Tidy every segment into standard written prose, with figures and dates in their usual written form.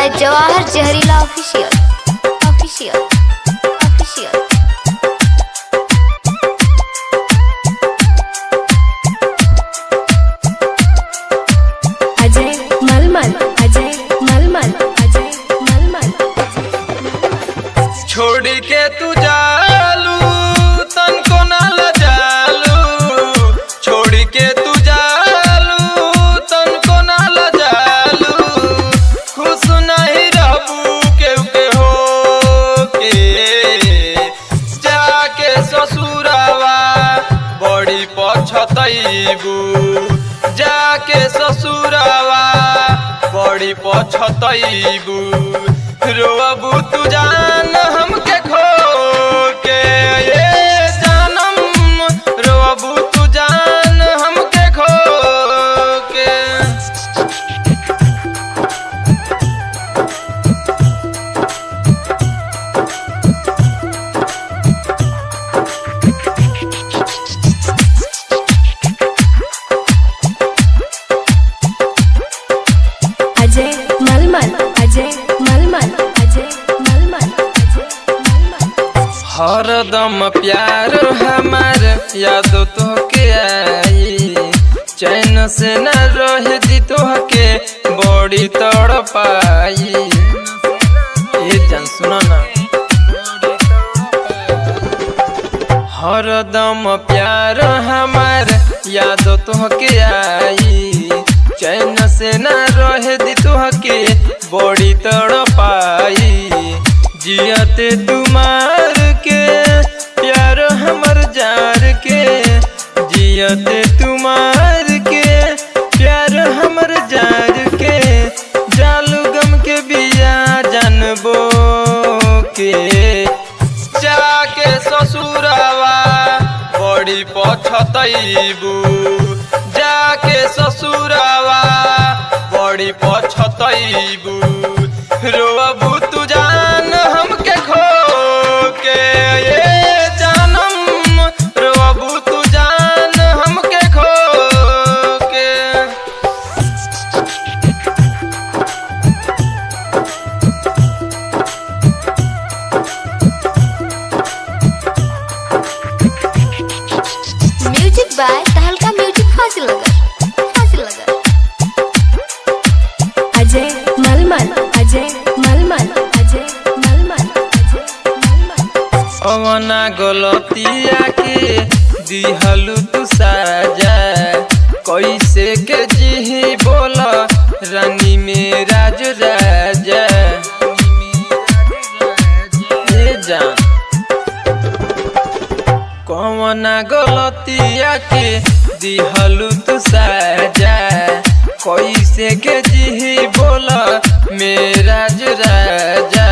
By Jawahar जहरीला official. Ajay मलमल छोड़ के तू जालू तनको ना लजालू, छोड़ के तू जालू तनको ना लजालू, खुश नहीं रहबू के हो के जाके ससुरावा बड़ी पछतैबू, जाके ससुरावा बड़ी पछतैबू, रोबू तू जान हमके खो के ये जानम, रोबू तू जान हमके खो के। अजय मलमल हरदम प्यार हमार याद तो के आई, चैन से न रह दी तो के बड़ी तड़पाई। ये जान सुनो ना, हरदम प्यार हमार याद तो के आई, चैन से न रह दी तो के बड़ी तड़पाई। जियते तुम्हार के प्यार हमर जार के, जियते तुम्हार के प्यार हमर जार के, जालू गम के बिया जानबो के जाके ससुरावा बड़ी पछतैबू, जाके ससुरावा बड़ी पछतैबू, रोबू तू जान हमके खो के ये जानम, रोबू तू जान हमके खो के। म्यूजिक बाय तहलका म्यूजिक फाजिलनगर। अजय मलमल अवना गलतिया के दिहलू तू साजा, कैसे के जी बोला रानी में राज राजा। ये जान कवना गलतिया के दिहलू तू साजा, कैसे के जी बोला मेरा राजा।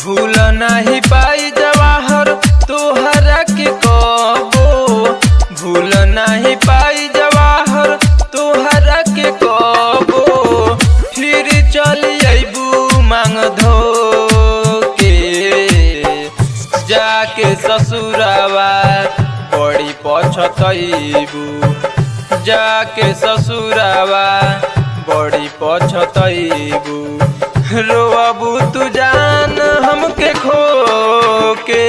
भूल नहीं पाई जवाहर तोहरा के कबो, भूल नहीं पाई जवाहर तोहरा के कबो, फिर चली अबू मांग धो के जाके ससुरावा बड़ी पछतैबू, जाके ससुरावा बड़ी पछतैबू, रोबू तू जान हमके खो के।